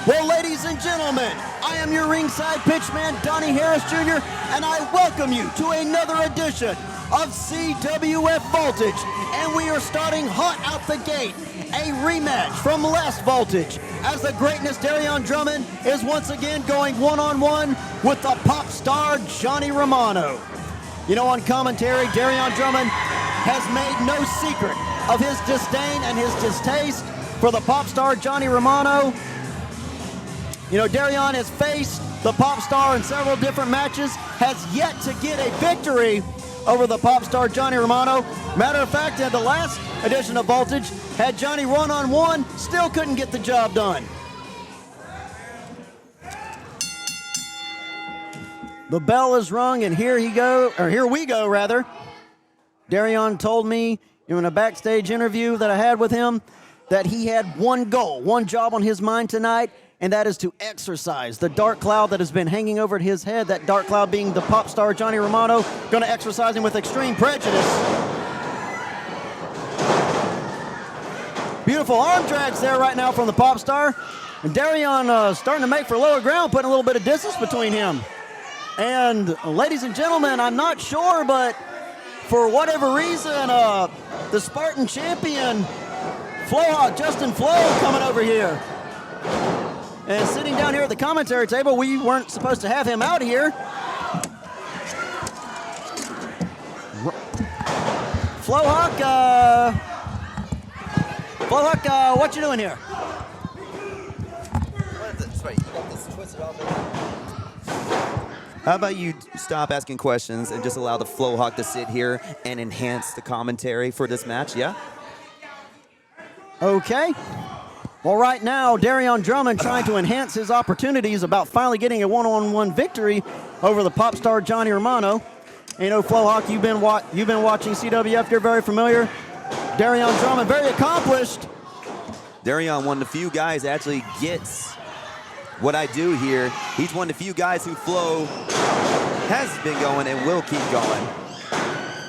Well, ladies and gentlemen, I am your ringside pitchman, Donnie Harris Jr., and I welcome you to another edition of CWF Voltage. And we are starting hot out the gate, a rematch from last Voltage, as the greatness Darryon Drummond is once again going one-on-one with the pop star Johnny Romano. You know, on commentary, Darryon Drummond has made no secret of his disdain and his distaste for the pop star Johnny Romano. You know, Darryon has faced the pop star in several different matches, has yet to get a victory over the pop star Johnny Romano. Matter of fact, at the last edition of Voltage, had Johnny one-on-one, still couldn't get the job done. The bell is rung, and here we go. Darryon told me in a backstage interview that I had with him that he had one goal, one job on his mind tonight, and that is to exorcise the dark cloud that has been hanging over his head, that dark cloud being the pop star Johnny Romano. Going to exorcise him with extreme prejudice. Beautiful arm drags there right now from the pop star. And Darryon starting to make for lower ground, putting a little bit of distance between him. And ladies and gentlemen, I'm not sure, but for whatever reason, the Spartan champion, Justin Flo, coming over here. And sitting down here at the commentary table, we weren't supposed to have him out here. Flohawk, what you doing here? How about you stop asking questions and just allow the Flohawk to sit here and enhance the commentary for this match, yeah? Okay. Well, right now, Darryon Drummond trying to enhance his opportunities about finally getting a one-on-one victory over the pop star Johnny Romano. And, you know, Flohawk, you've been watching CWF. You're very familiar. Darryon Drummond, very accomplished. Darryon, one of the few guys that actually gets what I do here. He's one of the few guys who Flo has been going and will keep going.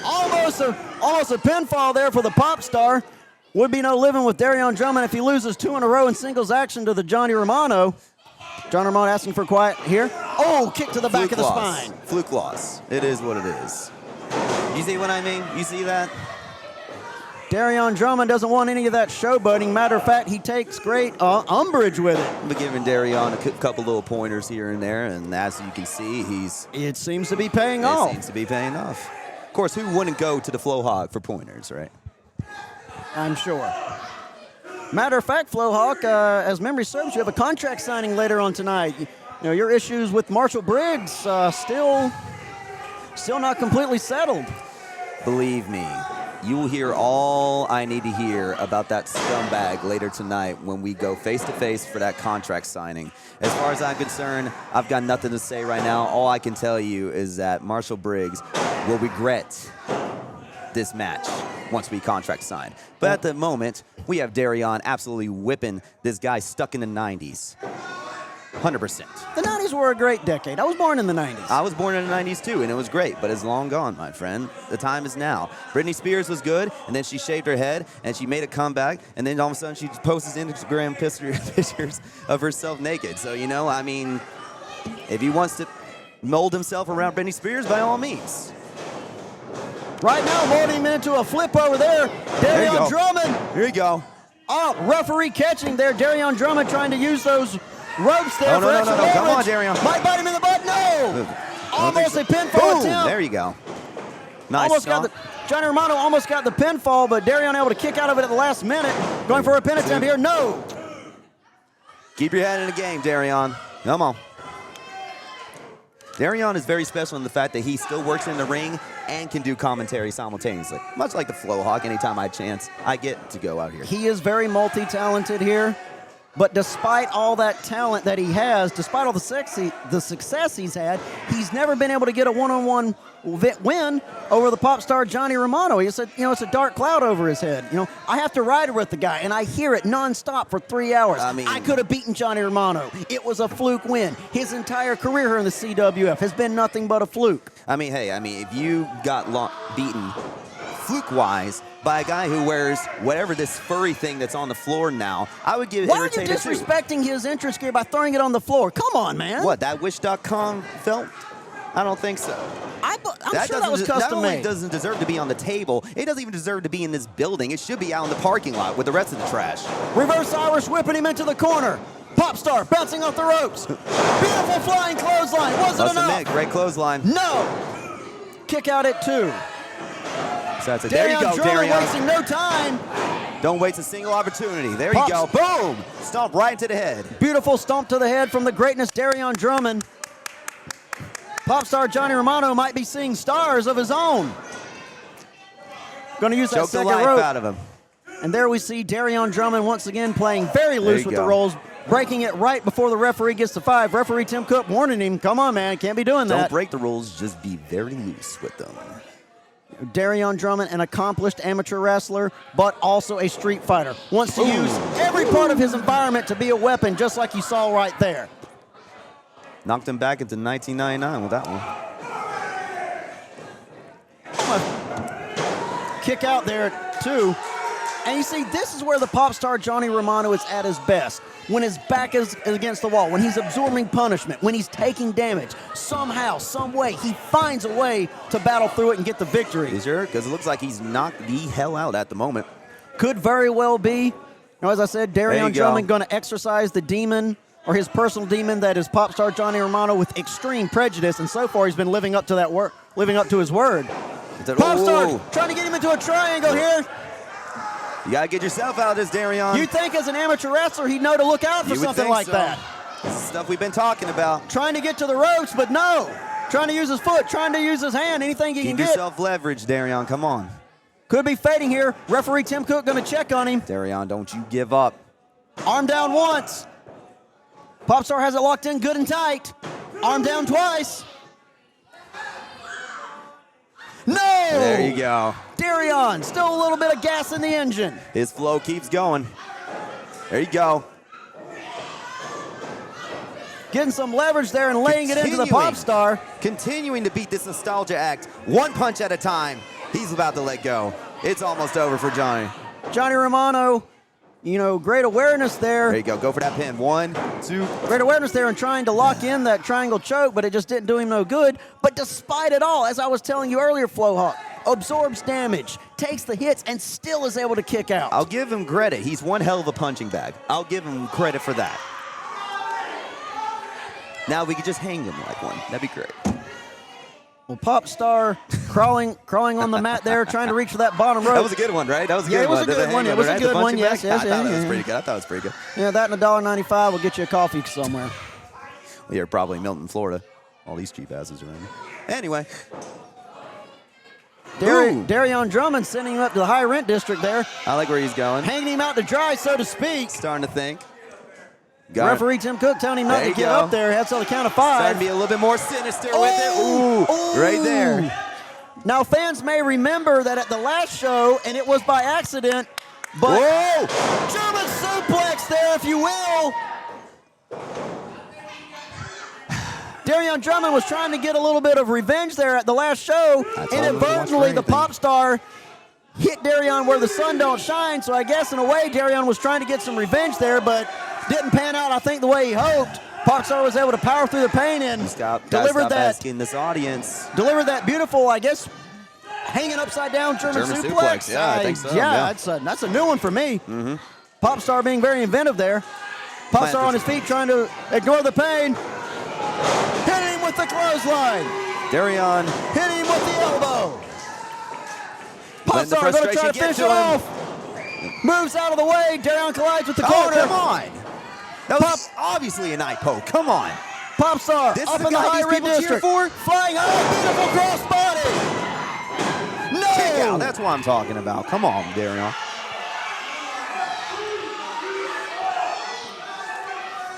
Almost a pinfall there for the pop star. Would be no living with Darryon Drummond if he loses 2 in a row in singles action to the Johnny Romano. Johnny Romano asking for quiet here. Oh, kick to the back of the spine. Fluke loss. It is what it is. You see what I mean? You see that? Darryon Drummond doesn't want any of that showboating. Matter of fact, he takes great umbrage with it. I'm giving Darryon a couple little pointers here and there, and as you can see, it seems to be paying off. It seems to be paying off. Of course, who wouldn't go to the Flohawk for pointers, right? I'm sure. Matter of fact, Flohawk, as memory serves, you have a contract signing later on tonight. You know, your issues with Marshall Briggs still not completely settled. Believe me, you will hear all I need to hear about that scumbag later tonight when we go face-to-face for that contract signing. As far as I'm concerned, I've got nothing to say right now. All I can tell you is that Marshall Briggs will regret this match once we contract sign. But at the moment, we have Darryon absolutely whipping this guy stuck in the 90s. 100%. The 90s were a great decade. I was born in the 90s. I was born in the 90s too, and it was great, but it's long gone, my friend. The time is now. Britney Spears was good, and then she shaved her head, and she made a comeback, and then all of a sudden she posts Instagram pictures of herself naked. So, you know, I mean, if he wants to mold himself around Britney Spears, by all means. Right now, molding him into a flip over there. Darryon Drummond. Here you go. Oh, referee catching there. Darryon Drummond trying to use those ropes there. No. Come on, Darryon. Might bite him in the butt. No. Almost a pinfall attempt. There you go. Nice. Johnny Romano almost got the pinfall, but Darryon able to kick out of it at the last minute. Going for a pin attempt here. No. Keep your head in the game, Darryon. Come on. Darryon is very special in the fact that he still works in the ring and can do commentary simultaneously. Much like the Flohawk, anytime I get to go out here. He is very multi-talented here, but despite all that talent that he has, despite all the success he's had, he's never been able to get a one-on-one win over the pop star Johnny Romano. He said, you know, it's a dark cloud over his head. You know, I have to ride with the guy, and I hear it nonstop for 3 hours. I could have beaten Johnny Romano. It was a fluke win. His entire career here in the CWF has been nothing but a fluke. I mean, hey, if you got beaten fluke-wise by a guy who wears whatever this furry thing that's on the floor now. I would give Why are you irritated too. disrespecting his entrance gear by throwing it on the floor? Come on, man. What, that Wish.com felt? I don't think so. I'm sure that was custom Not only made. doesn't deserve to be on the table, it doesn't even deserve to be in this building. It should be out in the parking lot with the rest of the trash. Reverse Irish whipping him into the corner. Popstar bouncing off the ropes. Beautiful flying clothesline. Wasn't enough. Submit. Great clothesline. No. Kick out at 2. So that's it. There you go, Drummond Darryon. wasting no time. Don't waste a single opportunity. There you go. Boom. Stomp right into the head. Beautiful stomp to the head from the greatness Darryon Drummond. Popstar Johnny Romano might be seeing stars of his own. Going to use that Choke the second life rope. out of him. And there we see Darryon Drummond once again playing very loose with the rolls, breaking it right before the referee gets to 5. Referee Tim Cook warning him, come on, man, can't be doing that. Don't break the rules, just be very loose with them. Darryon Drummond, an accomplished amateur wrestler, but also a street fighter. Wants to use every part of his environment to be a weapon, just like you saw right there. Knocked him back into 1999 with that one. Kick out there at 2. And you see, this is where the pop star Johnny Romano is at his best. When his back is against the wall, when he's absorbing punishment, when he's taking damage. Somehow, some way, he finds a way to battle through it and get the victory. You sure? Because it looks like he's knocked the hell out at the moment. Could very well be. Now, as I said, Darryon Drummond going to exercise the demon, or his personal demon, that is pop star Johnny Romano, with extreme prejudice, and so far he's been living up to that living up to his word. Pop star trying to get him into a triangle here. You gotta get yourself out of this, Darryon. You'd think as an amateur wrestler he'd know to look out for something like that. This is stuff we've been talking about. Trying to get to the ropes, but no. Trying to use his foot, trying to use his hand, anything he can get. Keep yourself leveraged, Darryon. Come on. Could be fading here. Referee Tim Cook going to check on him. Darryon, don't you give up. Arm down once. Popstar has it locked in good and tight. Arm down twice. No! There you go. Darryon, still a little bit of gas in the engine. His flow keeps going. There you go. Getting some leverage there and laying it into the Popstar. Continuing to beat this nostalgia act, one punch at a time. He's about to let go. It's almost over for Johnny. Johnny Romano, you know, great awareness there. There you go. Go for that pin. 1, 2. Great awareness there and trying to lock in that triangle choke, but it just didn't do him no good. But despite it all, as I was telling you earlier, Flowhawk, absorbs damage, takes the hits, and still is able to kick out. I'll give him credit. He's one hell of a punching bag. I'll give him credit for that. Now we could just hang him like one. That'd be great. Well, Popstar crawling on the mat there, trying to reach for that bottom rope. That was a good one, right? That was a good one. Yeah, it was a good one. It was a good one. Yes, yes, I thought it was pretty good. I thought it was pretty good. Yeah, that and $1.95 will get you a coffee somewhere. Well, you're probably Milton, Florida. All these cheap asses around here. Anyway. Darryon Drummond sending him up to the high rent district there. I like where he's going. Hanging him out to dry, so to speak. Starting to think. Referee Tim Cook telling him not to get up there. That's on the count of 5. Starting to be a little bit more sinister with it. Ooh, right there. Now, fans may remember that at the last show, and it was by accident, but German suplex there, if you will. Darryon Drummond was trying to get a little bit of revenge there at the last show. Inadvertently, the Popstar hit Darryon where the sun don't shine, so I guess in a way Darryon was trying to get some revenge there, but didn't pan out, I think, the way he hoped. Popstar was able to power through the pain and delivered that beautiful, I guess, hanging upside down German suplex. Yeah, I think so. Yeah, that's a new one for me. Popstar being very inventive there. Popstar on his feet trying to ignore the pain. Hitting him with the clothesline. Darryon hitting him with the elbow. Popstar going to try to finish it off. Moves out of the way. Darryon collides with the corner. Come on. That was obviously a night poke. Come on. Popstar up in the high red district. Flying high, beautiful crossbody. No. Kick out. That's what I'm talking about. Come on, Darryon.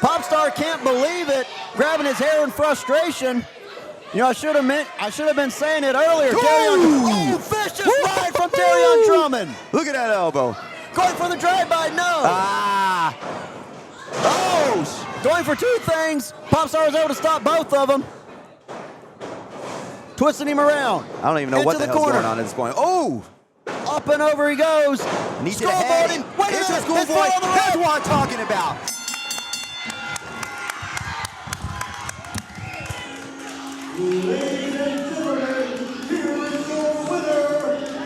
Popstar can't believe it, grabbing his hair in frustration. You know, I should have been saying it earlier. Vicious ride from Darryon Drummond. Look at that elbow. Going for the drive-by, no. Going for 2 things. Popstar was able to stop both of them. Twisting him around. I don't even know what the hell's going on at this point. Up and over he goes. Needs to head Schoolboarding. him. Wait a Into minute. schoolboy. Pinfall on the That's rope. what I'm talking about. Ladies and gentlemen, here is your winner,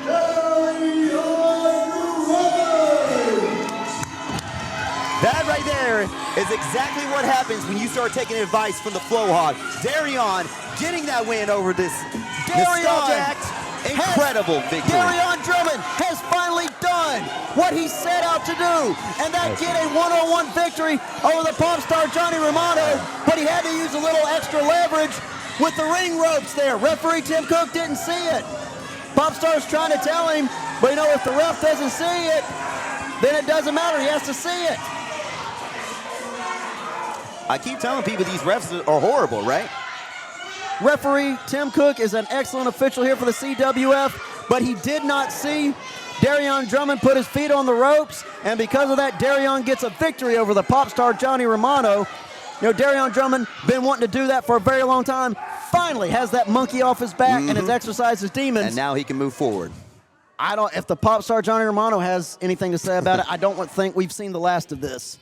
Darryon Drummond. That right there is exactly what happens when you start taking advice from the Flow Hog. Darryon getting that win over this nostalgic, incredible victory. Darryon Drummond has finally done what he set out to do, and that get a one-on-one victory over the pop star Johnny Romano, but he had to use a little extra leverage with the ring ropes there. Referee Tim Cook didn't see it. Popstar's trying to tell him, but you know, if the ref doesn't see it, then it doesn't matter. He has to see it. I keep telling people these refs are horrible, right? Referee Tim Cook is an excellent official here for the CWF, but he did not see Darryon Drummond put his feet on the ropes, and because of that, Darryon gets a victory over the pop star Johnny Romano. You know, Darryon Drummond been wanting to do that for a very long time. Finally has that monkey off his back and has exercised his demons. And now he can move forward. If the pop star Johnny Romano has anything to say about it, I don't think we've seen the last of this.